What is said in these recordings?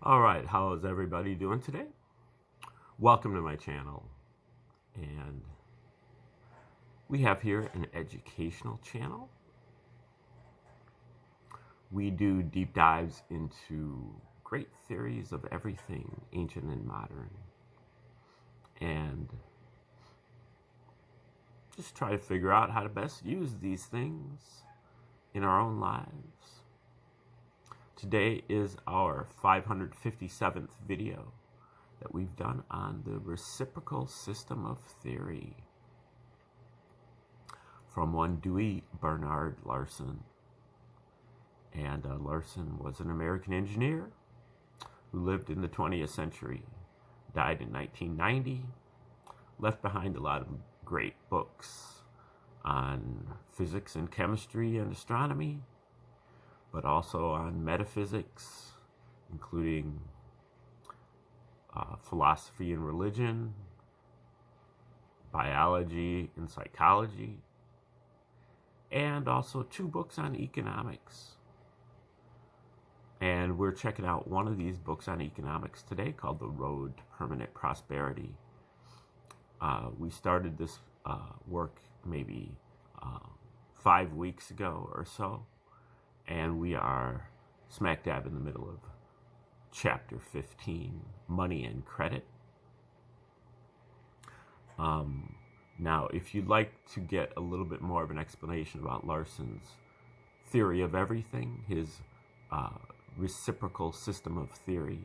All right, how is everybody doing today? Welcome to my channel. And we have here an educational channel. We do deep dives into great theories of everything ancient and modern. And just try to figure out how to best use these things in our own lives. Today is our 557th video that we've done on the reciprocal system of theory from one Dewey Bernard Larson. And Larson was an American engineer who lived in the 20th century, died in 1990, left behind a lot of great books on physics and chemistry and astronomy, but also on metaphysics, including philosophy and religion, biology and psychology, and also 2 books on economics. And we're checking out one of these books on economics today called The Road to Permanent Prosperity. We started this work maybe 5 weeks ago or so, and we are smack dab in the middle of chapter 15, Money and Credit. Now, if you'd like to get a little bit more of an explanation about Larson's theory of everything, his reciprocal system of theory,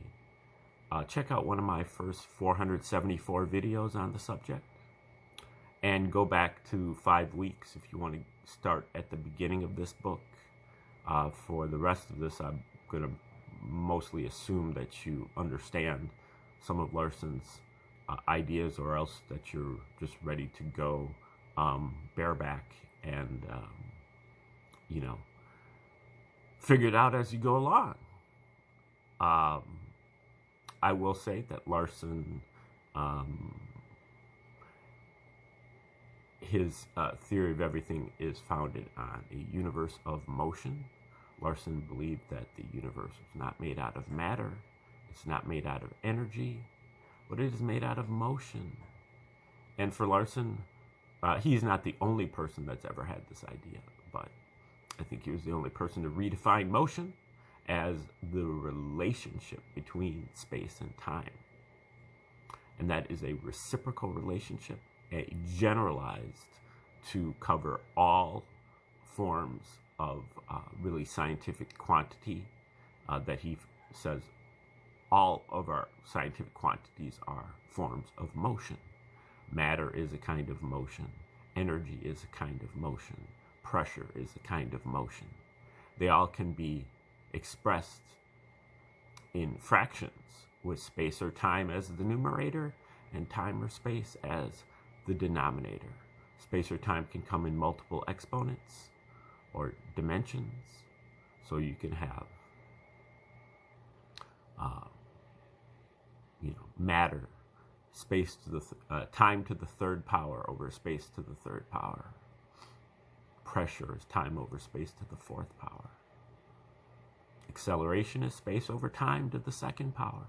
check out one of my first 474 videos on the subject, and go back to 5 weeks if you want to start at the beginning of this book. For the rest of this, I'm going to mostly assume that you understand some of Larson's ideas, or else that you're just ready to go bareback and figure it out as you go along. I will say that Larson, his theory of everything is founded on a universe of motion. Larson believed that the universe was not made out of matter, it's not made out of energy, but it is made out of motion. And for Larson, he's not the only person that's ever had this idea, but I think he was the only person to redefine motion as the relationship between space and time. And that is a reciprocal relationship, generalized to cover all forms of really scientific quantity, that he says all of our scientific quantities are forms of motion. Matter is a kind of motion. Energy is a kind of motion. Pressure is a kind of motion. They all can be expressed in fractions, with space or time as the numerator and time or space as the denominator. Space or time can come in multiple exponents or dimensions, so you can have matter, space to the time to the third power over space to the third power. Pressure is time over space to the fourth power. Acceleration is space over time to the second power.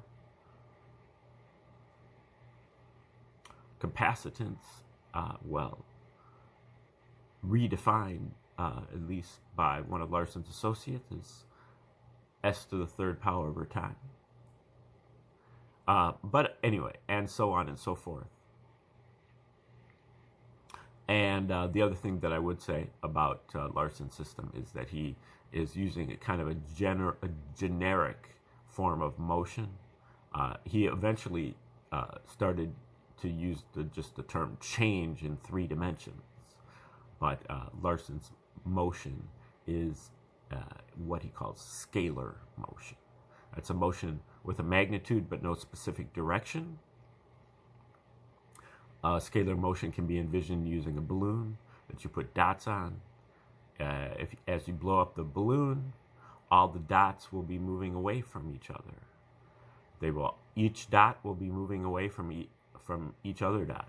Capacitance, redefined, at least by one of Larson's associates, is s to the third power over time. But anyway, and so on and so forth. And the other thing that I would say about Larson's system is that he is using a kind of a generic form of motion. He eventually started to use just the term change in 3 dimensions. But Larson's motion is what he calls scalar motion. It's a motion with a magnitude but no specific direction. Scalar motion can be envisioned using a balloon that you put dots on. As you blow up the balloon, all the dots will be moving away from each other. Each dot will be moving away from each other dot.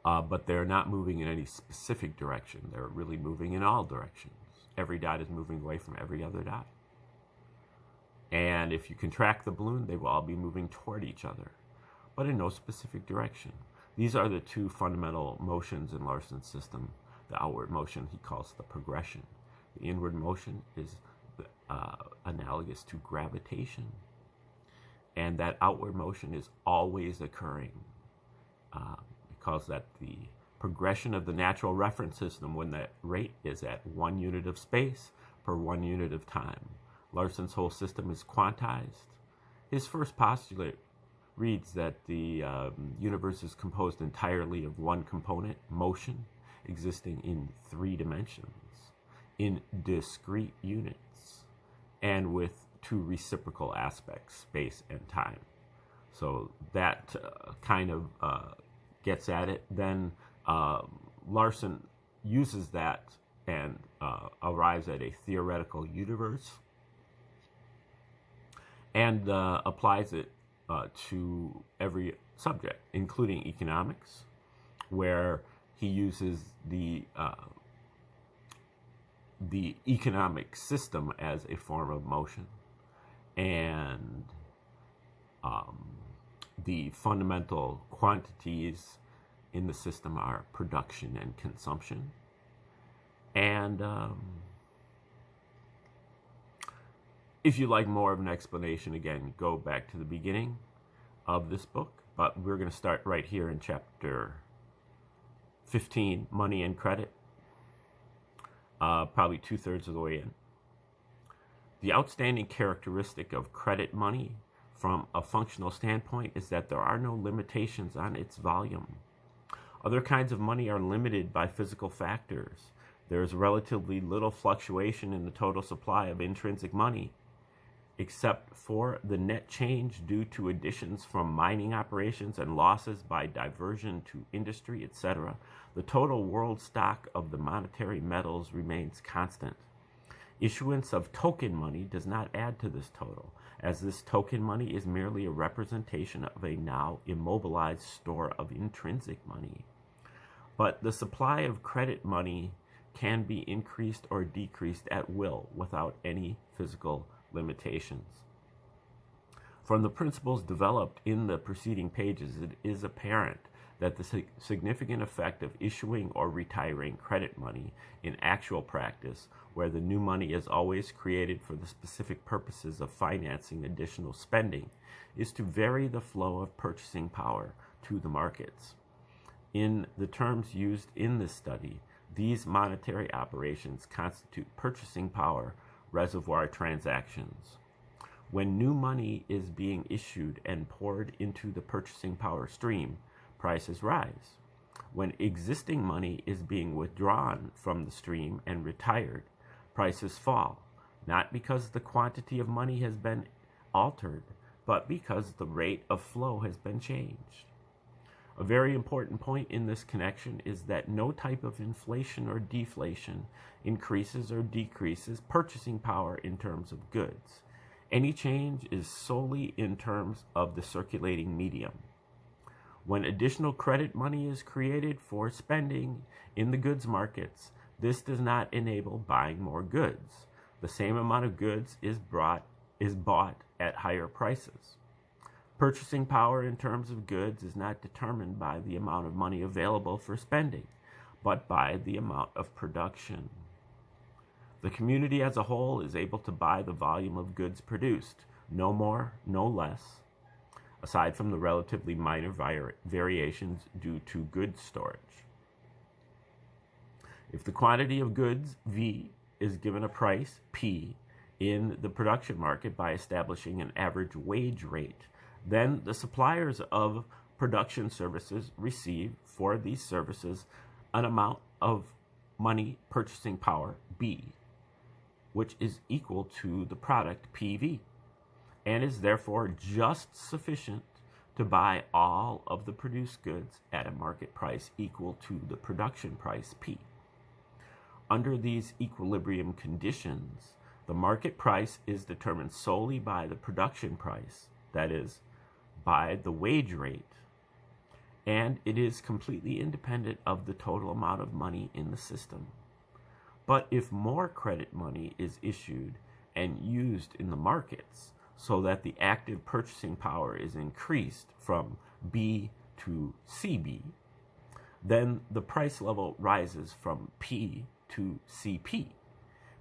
But they're not moving in any specific direction. They're really moving in all directions. every dot is moving away from every other dot. And if you contract the balloon, they will all be moving toward each other, but in no specific direction. These are the two fundamental motions in Larson's system. The outward motion he calls the progression. The inward motion is analogous to gravitation. And that outward motion is always occurring. He calls that the progression of the natural reference system when that rate is at 1 unit of space per 1 unit of time. Larson's whole system is quantized. His first postulate reads that the universe is composed entirely of one component, motion, existing in 3 dimensions, in discrete units, and with 2 reciprocal aspects, space and time. So that kind of gets at it. Then Larson uses that and arrives at a theoretical universe and applies it to every subject, including economics, where he uses the economic system as a form of motion, and the fundamental quantities in the system are production and consumption. And if you like more of an explanation, again, go back to the beginning of this book. But we're going to start right here in chapter 15, Money and Credit, probably 2/3 of the way in. The outstanding characteristic of credit money from a functional standpoint is that there are no limitations on its volume. Other kinds of money are limited by physical factors. There is relatively little fluctuation in the total supply of intrinsic money, except for the net change due to additions from mining operations and losses by diversion to industry, etc. The total world stock of the monetary metals remains constant. Issuance of token money does not add to this total, as this token money is merely a representation of a now immobilized store of intrinsic money. But the supply of credit money can be increased or decreased at will without any physical limitations. From the principles developed in the preceding pages, it is apparent that the significant effect of issuing or retiring credit money in actual practice, where the new money is always created for the specific purposes of financing additional spending, is to vary the flow of purchasing power to the markets. In the terms used in this study, these monetary operations constitute purchasing power reservoir transactions. When new money is being issued and poured into the purchasing power stream, prices rise. When existing money is being withdrawn from the stream and retired, prices fall, not because the quantity of money has been altered, but because the rate of flow has been changed. A very important point in this connection is that no type of inflation or deflation increases or decreases purchasing power in terms of goods. Any change is solely in terms of the circulating medium. When additional credit money is created for spending in the goods markets, this does not enable buying more goods. The same amount of goods is bought at higher prices. Purchasing power in terms of goods is not determined by the amount of money available for spending, but by the amount of production. The community as a whole is able to buy the volume of goods produced, no more, no less, aside from the relatively minor variations due to goods storage. If the quantity of goods, V, is given a price, P, in the production market by establishing an average wage rate, then the suppliers of production services receive for these services an amount of money purchasing power, B, which is equal to the product, PV, and is therefore just sufficient to buy all of the produced goods at a market price equal to the production price, P. Under these equilibrium conditions, the market price is determined solely by the production price, that is, by the wage rate, and it is completely independent of the total amount of money in the system. But if more credit money is issued and used in the markets so that the active purchasing power is increased from B to CB, then the price level rises from P to CP,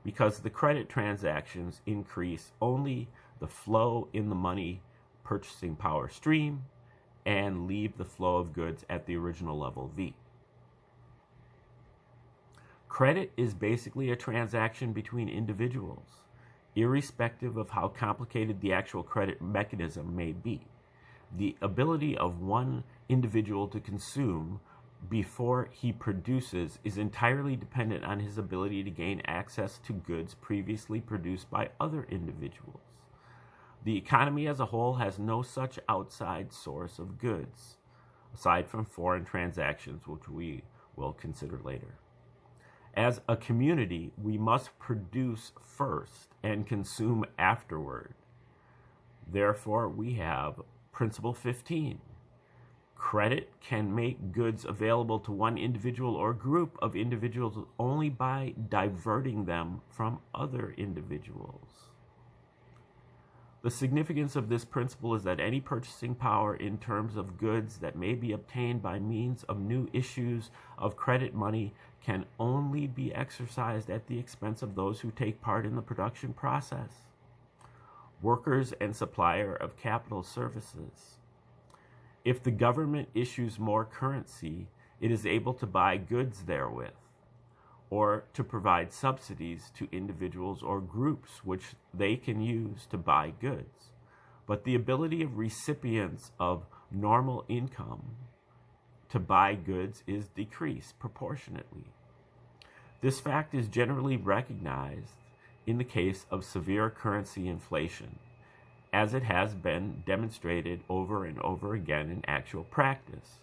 because the credit transactions increase only the flow in the money purchasing power stream and leave the flow of goods at the original level V. Credit is basically a transaction between individuals, irrespective of how complicated the actual credit mechanism may be. The ability of one individual to consume before he produces is entirely dependent on his ability to gain access to goods previously produced by other individuals. The economy as a whole has no such outside source of goods, aside from foreign transactions, which we will consider later. As a community, we must produce first and consume afterward. Therefore, we have Principle 15. Credit can make goods available to one individual or group of individuals only by diverting them from other individuals. The significance of this principle is that any purchasing power in terms of goods that may be obtained by means of new issues of credit money can only be exercised at the expense of those who take part in the production process, workers and supplier of capital services. If the government issues more currency, it is able to buy goods therewith, or to provide subsidies to individuals or groups which they can use to buy goods. But the ability of recipients of normal income to buy goods is decreased proportionately. This fact is generally recognized in the case of severe currency inflation, as it has been demonstrated over and over again in actual practice.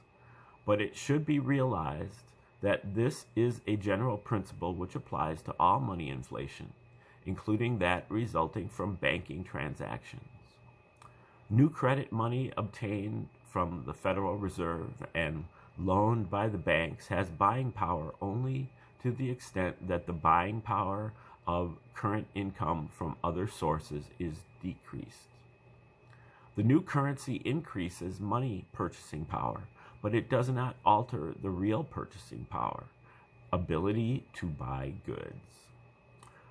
But it should be realized that this is a general principle which applies to all money inflation, including that resulting from banking transactions. New credit money obtained from the Federal Reserve and loaned by the banks has buying power only to the extent that the buying power of current income from other sources is decreased. The new currency increases money purchasing power, but it does not alter the real purchasing power, ability to buy goods.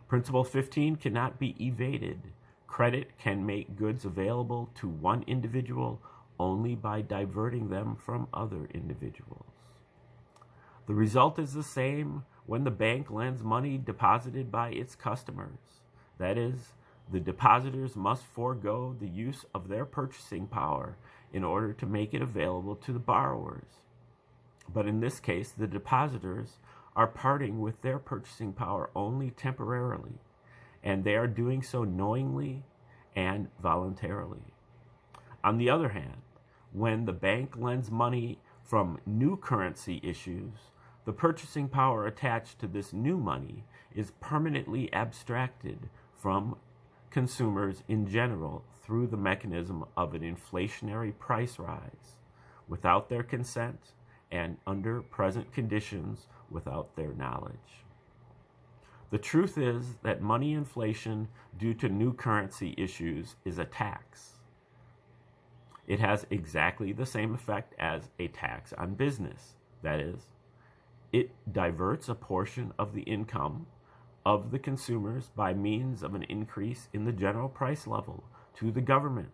Principle 15 cannot be evaded. Credit can make goods available to one individual only by diverting them from other individuals. The result is the same when the bank lends money deposited by its customers. That is, the depositors must forego the use of their purchasing power in order to make it available to the borrowers. But in this case, the depositors are parting with their purchasing power only temporarily, and they are doing so knowingly and voluntarily. On the other hand, when the bank lends money from new currency issues, the purchasing power attached to this new money is permanently abstracted from consumers in general through the mechanism of an inflationary price rise, without their consent and under present conditions without their knowledge. The truth is that money inflation due to new currency issues is a tax. It has exactly the same effect as a tax on business. That is, it diverts a portion of the income of the consumers by means of an increase in the general price level to the government,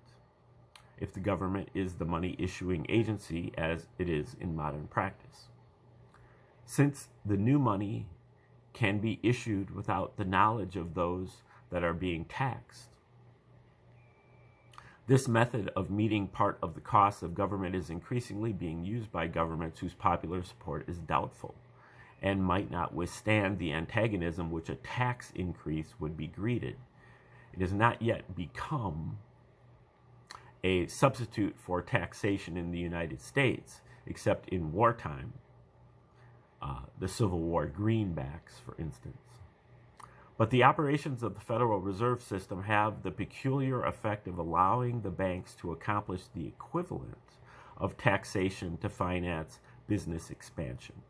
if the government is the money issuing agency as it is in modern practice. Since the new money can be issued without the knowledge of those that are being taxed, this method of meeting part of the costs of government is increasingly being used by governments whose popular support is doubtful and might not withstand the antagonism which a tax increase would be greeted. It has not yet become a substitute for taxation in the United States, except in wartime, the Civil War greenbacks, for instance. But the operations of the Federal Reserve System have the peculiar effect of allowing the banks to accomplish the equivalent of taxation to finance business expansion.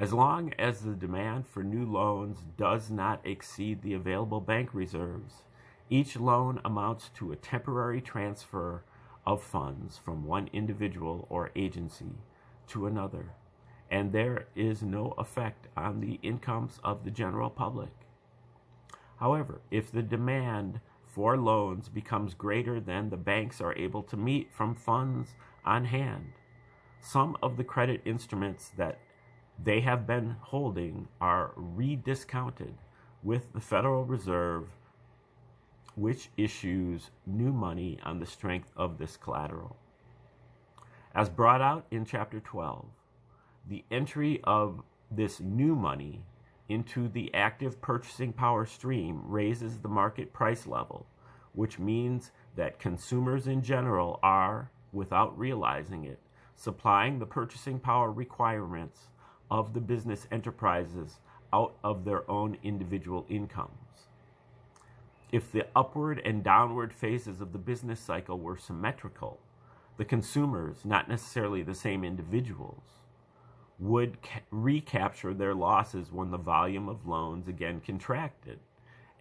As long as the demand for new loans does not exceed the available bank reserves, each loan amounts to a temporary transfer of funds from one individual or agency to another, and there is no effect on the incomes of the general public. However, if the demand for loans becomes greater than the banks are able to meet from funds on hand, some of the credit instruments that they have been holding are rediscounted with the Federal Reserve, which issues new money on the strength of this collateral. As brought out in Chapter 12, the entry of this new money into the active purchasing power stream raises the market price level, which means that consumers in general are, without realizing it, supplying the purchasing power requirements of the business enterprises out of their own individual incomes. If the upward and downward phases of the business cycle were symmetrical, the consumers, not necessarily the same individuals, would recapture their losses when the volume of loans again contracted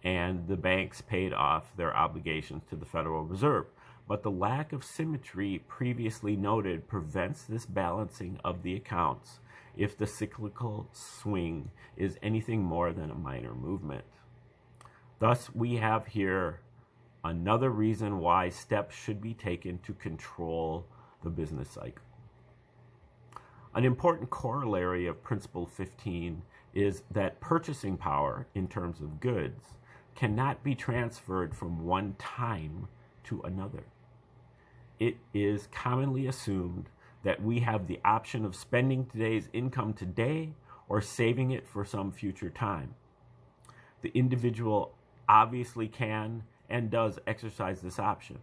and the banks paid off their obligations to the Federal Reserve. But the lack of symmetry previously noted prevents this balancing of the accounts if the cyclical swing is anything more than a minor movement. Thus, we have here another reason why steps should be taken to control the business cycle. An important corollary of Principle 15 is that purchasing power, in terms of goods, cannot be transferred from one time to another. It is commonly assumed that we have the option of spending today's income today or saving it for some future time. The individual obviously can and does exercise this option,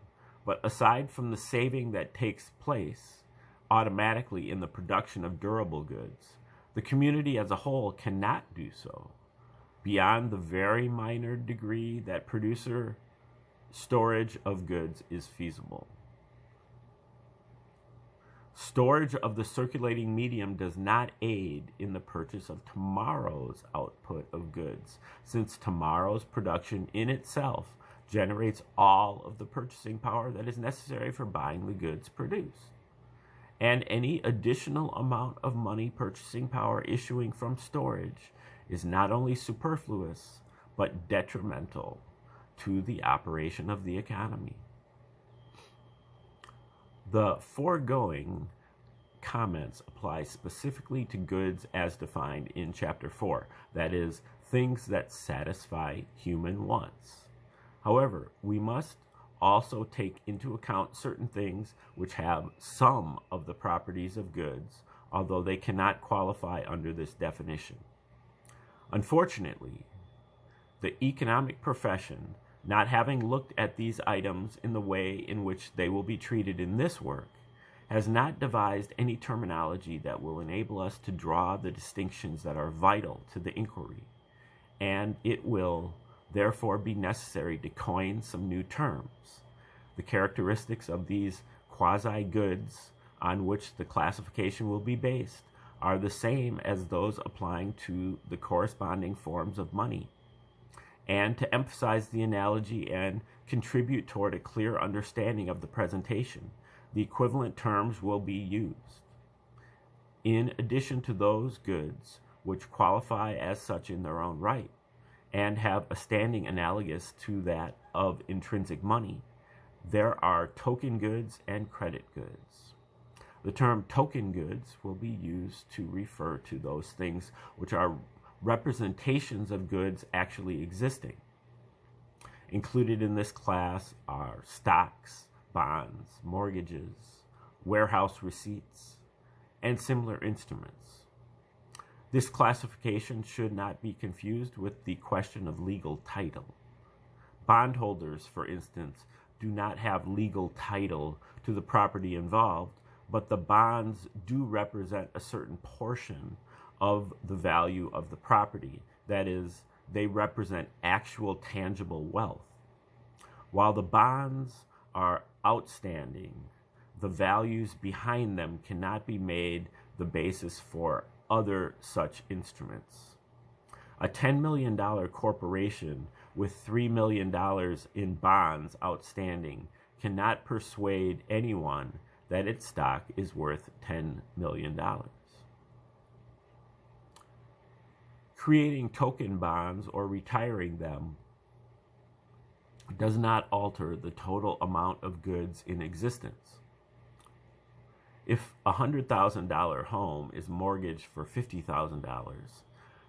but aside from the saving that takes place automatically in the production of durable goods, the community as a whole cannot do so beyond the very minor degree that producer storage of goods is feasible. Storage of the circulating medium does not aid in the purchase of tomorrow's output of goods, since tomorrow's production in itself generates all of the purchasing power that is necessary for buying the goods produced. And any additional amount of money purchasing power issuing from storage is not only superfluous, but detrimental to the operation of the economy. The foregoing comments apply specifically to goods as defined in Chapter 4, that is, things that satisfy human wants. However, we must also take into account certain things which have some of the properties of goods, although they cannot qualify under this definition. Unfortunately, the economic profession, not having looked at these items in the way in which they will be treated in this work, has not devised any terminology that will enable us to draw the distinctions that are vital to the inquiry, and it will therefore be necessary to coin some new terms. The characteristics of these quasi-goods on which the classification will be based are the same as those applying to the corresponding forms of money. And to emphasize the analogy and contribute toward a clear understanding of the presentation, the equivalent terms will be used. In addition to those goods which qualify as such in their own right, and have a standing analogous to that of intrinsic money, there are token goods and credit goods. The term token goods will be used to refer to those things which are representations of goods actually existing. Included in this class are stocks, bonds, mortgages, warehouse receipts, and similar instruments. This classification should not be confused with the question of legal title. Bondholders, for instance, do not have legal title to the property involved, but the bonds do represent a certain portion of the value of the property. That is, they represent actual tangible wealth. While the bonds are outstanding, the values behind them cannot be made the basis for other such instruments. A $10 million corporation with $3 million in bonds outstanding cannot persuade anyone that its stock is worth $10 million. Creating token bonds or retiring them does not alter the total amount of goods in existence. If a $100,000 home is mortgaged for $50,000,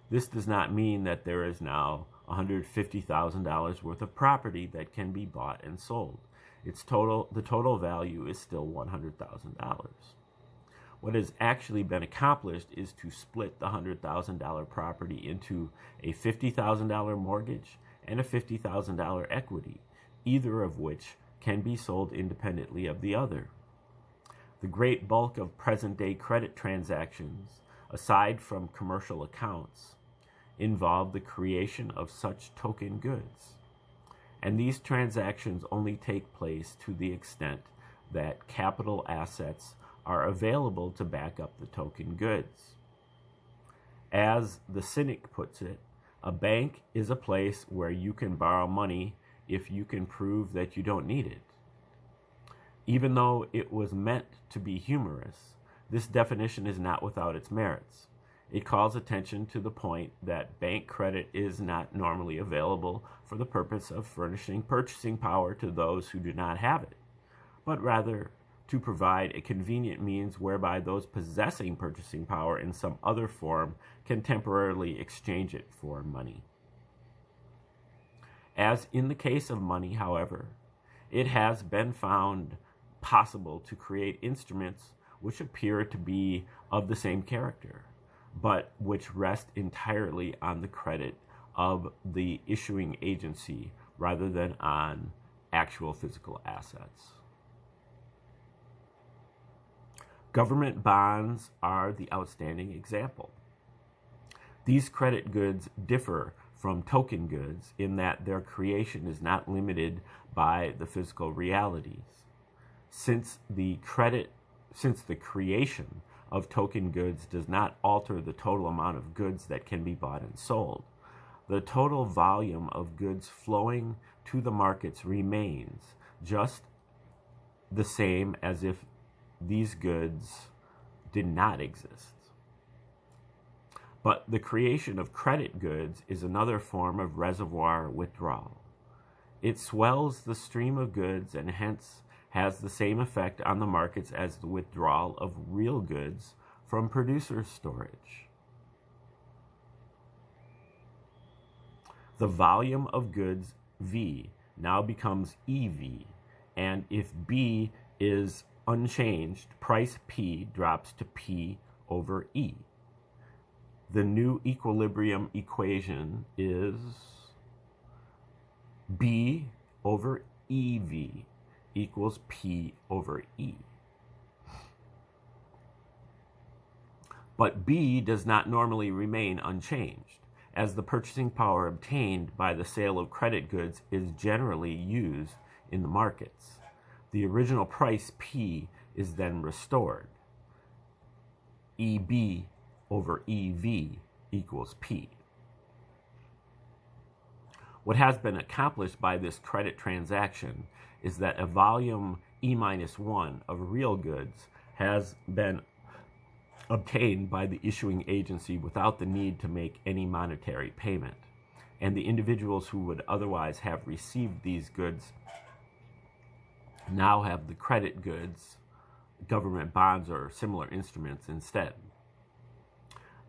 this does not mean that there is now $150,000 worth of property that can be bought and sold. The total value is still $100,000. What has actually been accomplished is to split the $100,000 property into a $50,000 mortgage and a $50,000 equity, either of which can be sold independently of the other. The great bulk of present-day credit transactions, aside from commercial accounts, involve the creation of such token goods. And these transactions only take place to the extent that capital assets are available to back up the token goods. As the cynic puts it, a bank is a place where you can borrow money if you can prove that you don't need it. Even though it was meant to be humorous, this definition is not without its merits. It calls attention to the point that bank credit is not normally available for the purpose of furnishing purchasing power to those who do not have it, but rather to provide a convenient means whereby those possessing purchasing power in some other form can temporarily exchange it for money. As in the case of money, however, it has been found possible to create instruments which appear to be of the same character, but which rest entirely on the credit of the issuing agency rather than on actual physical assets. Government bonds are the outstanding example. These credit goods differ from token goods in that their creation is not limited by the physical realities. Since the creation of token goods does not alter the total amount of goods that can be bought and sold, the total volume of goods flowing to the markets remains just the same as if these goods did not exist. But the creation of credit goods is another form of reservoir withdrawal. It swells the stream of goods and hence has the same effect on the markets as the withdrawal of real goods from producer storage. The volume of goods V now becomes EV, and if B is unchanged, price P drops to P over E. The new equilibrium equation is B over EV equals P over E. But B does not normally remain unchanged, as the purchasing power obtained by the sale of credit goods is generally used in the markets. The original price P is then restored. EB over EV equals P. What has been accomplished by this credit transaction is that a volume E-1 of real goods has been obtained by the issuing agency without the need to make any monetary payment, and the individuals who would otherwise have received these goods now have the credit goods, government bonds, or similar instruments instead.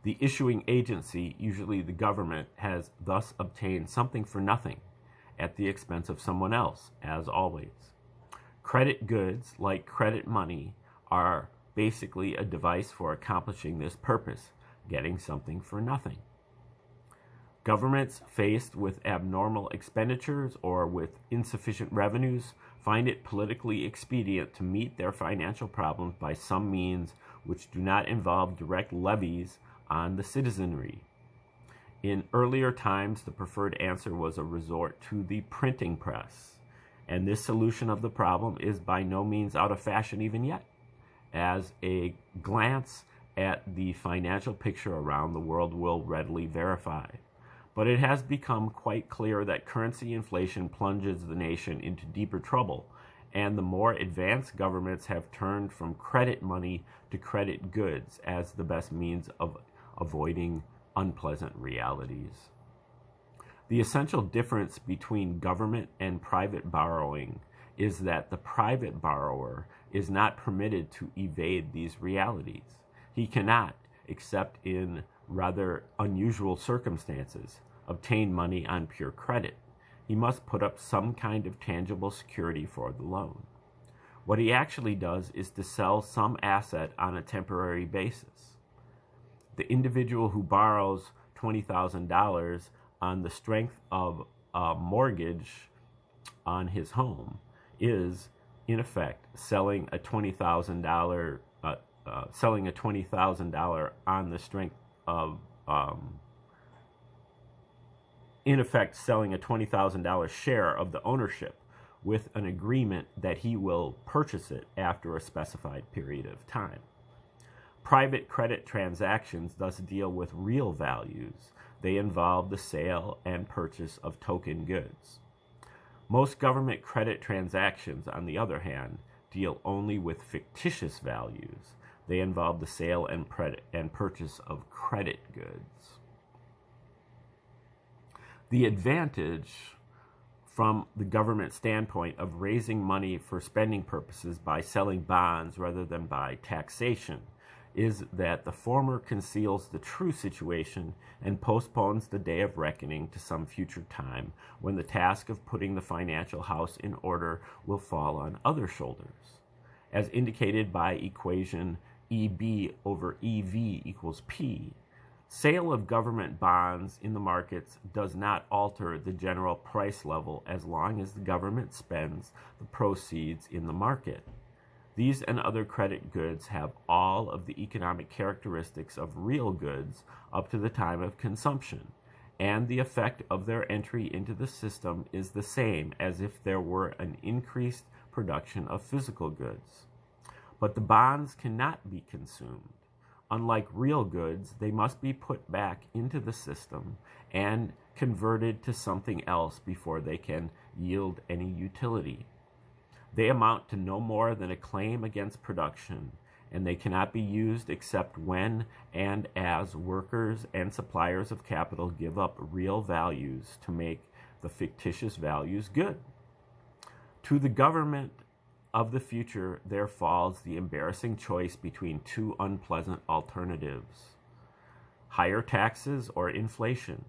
The issuing agency, usually the government, has thus obtained something for nothing at the expense of someone else, as always. Credit goods, like credit money, are basically a device for accomplishing this purpose, getting something for nothing. Governments faced with abnormal expenditures or with insufficient revenues find it politically expedient to meet their financial problems by some means which do not involve direct levies on the citizenry. In earlier times, the preferred answer was a resort to the printing press, and this solution of the problem is by no means out of fashion even yet. As a glance at the financial picture around the world will readily verify. But it has become quite clear that currency inflation plunges the nation into deeper trouble, and the more advanced governments have turned from credit money to credit goods as the best means of avoiding unpleasant realities. The essential difference between government and private borrowing is that the private borrower is not permitted to evade these realities. He cannot, except in rather unusual circumstances, obtain money on pure credit. He must put up some kind of tangible security for the loan. What he actually does is to sell some asset on a temporary basis. The individual who borrows $20,000 on the strength of a mortgage on his home is, in effect, selling a $20,000 on the strength of in effect selling a $20,000 share of the ownership with an agreement that he will purchase it after a specified period of time. Private credit transactions thus deal with real values. They involve the sale and purchase of token goods. Most government credit transactions, on the other hand, deal only with fictitious values. They involve the sale and purchase of credit goods. The advantage from the government standpoint of raising money for spending purposes by selling bonds rather than by taxation is that the former conceals the true situation and postpones the day of reckoning to some future time when the task of putting the financial house in order will fall on other shoulders. As indicated by equation EB over EV equals P, sale of government bonds in the markets does not alter the general price level as long as the government spends the proceeds in the market. These and other credit goods have all of the economic characteristics of real goods up to the time of consumption, and the effect of their entry into the system is the same as if there were an increased production of physical goods. But the bonds cannot be consumed. Unlike real goods, they must be put back into the system and converted to something else before they can yield any utility. They amount to no more than a claim against production, and they cannot be used except when and as workers and suppliers of capital give up real values to make the fictitious values good. To the government of the future, there falls the embarrassing choice between two unpleasant alternatives: higher taxes or inflation.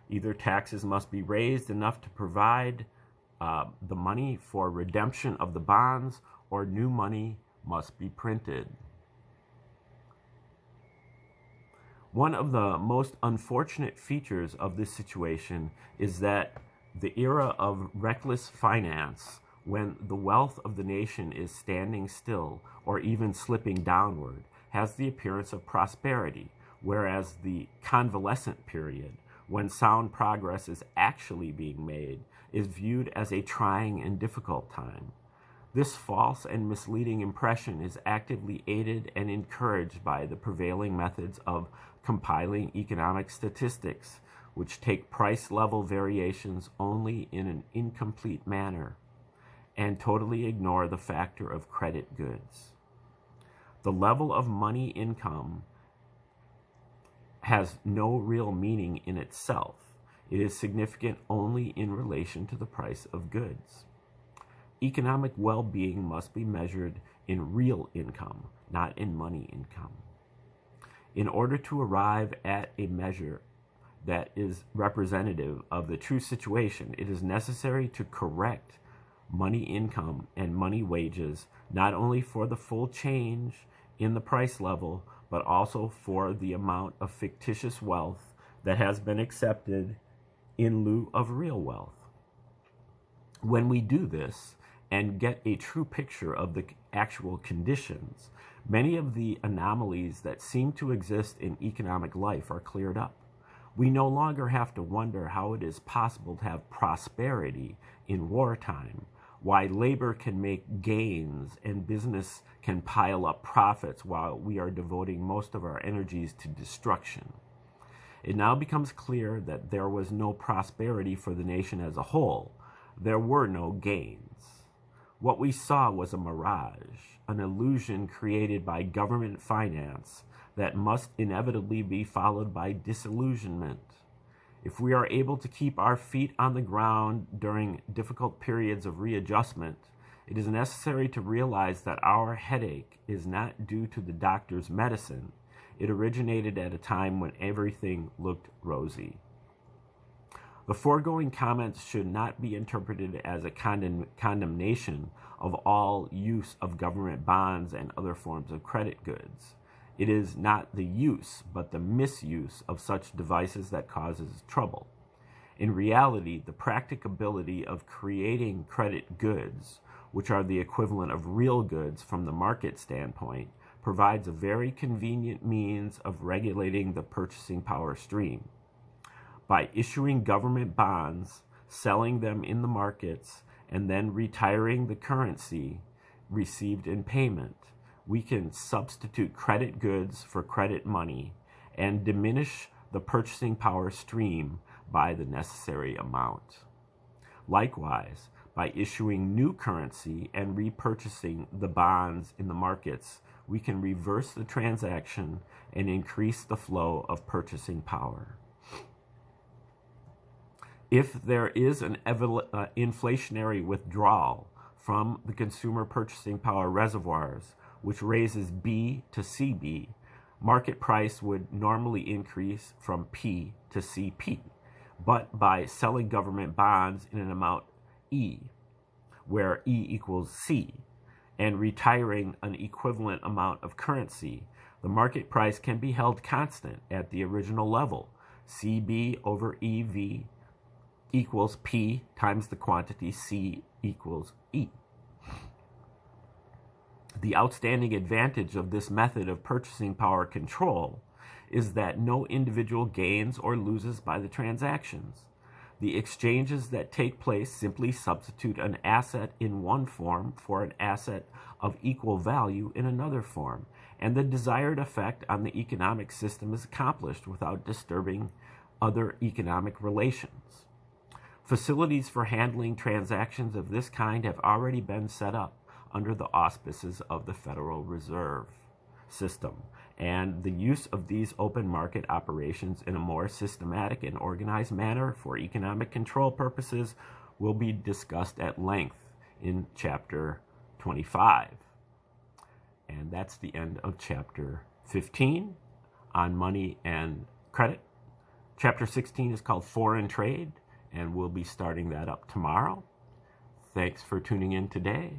Either taxes must be raised enough to provide the money for redemption of the bonds, or new money must be printed. One of the most unfortunate features of this situation is that the era of reckless finance, when the wealth of the nation is standing still or even slipping downward, has the appearance of prosperity, whereas the convalescent period, when sound progress is actually being made, is viewed as a trying and difficult time. This false and misleading impression is actively aided and encouraged by the prevailing methods of compiling economic statistics, which take price level variations only in an incomplete manner and totally ignore the factor of credit goods. The level of money income has no real meaning in itself. It is significant only in relation to the price of goods. Economic well-being must be measured in real income, not in money income. In order to arrive at a measure that is representative of the true situation, it is necessary to correct money income and money wages, not only for the full change in the price level, but also for the amount of fictitious wealth that has been accepted in lieu of real wealth. When we do this and get a true picture of the actual conditions, many of the anomalies that seem to exist in economic life are cleared up. We no longer have to wonder how it is possible to have prosperity in wartime, why labor can make gains and business can pile up profits while we are devoting most of our energies to destruction. It now becomes clear that there was no prosperity for the nation as a whole. There were no gains. What we saw was a mirage, an illusion created by government finance that must inevitably be followed by disillusionment. If we are able to keep our feet on the ground during difficult periods of readjustment, it is necessary to realize that our headache is not due to the doctor's medicine. It originated at a time when everything looked rosy. The foregoing comments should not be interpreted as a condemnation of all use of government bonds and other forms of credit goods. It is not the use, but the misuse of such devices that causes trouble. In reality, the practicability of creating credit goods, which are the equivalent of real goods from the market standpoint, provides a very convenient means of regulating the purchasing power stream. By issuing government bonds, selling them in the markets, and then retiring the currency received in payment, we can substitute credit goods for credit money and diminish the purchasing power stream by the necessary amount. Likewise, by issuing new currency and repurchasing the bonds in the markets, we can reverse the transaction and increase the flow of purchasing power. If there is an inflationary withdrawal from the consumer purchasing power reservoirs, which raises B to CB, market price would normally increase from P to CP, but by selling government bonds in an amount E, where E equals C, and retiring an equivalent amount of currency, the market price can be held constant at the original level. CB over EV equals P times the quantity C equals E. The outstanding advantage of this method of purchasing power control is that no individual gains or loses by the transactions. The exchanges that take place simply substitute an asset in one form for an asset of equal value in another form, and the desired effect on the economic system is accomplished without disturbing other economic relations. Facilities for handling transactions of this kind have already been set up under the auspices of the Federal Reserve System, and the use of these open market operations in a more systematic and organized manner for economic control purposes will be discussed at length in Chapter 25. And that's the end of Chapter 15 on money and credit. Chapter 16 is called Foreign Trade, and we'll be starting that up tomorrow. Thanks for tuning in today.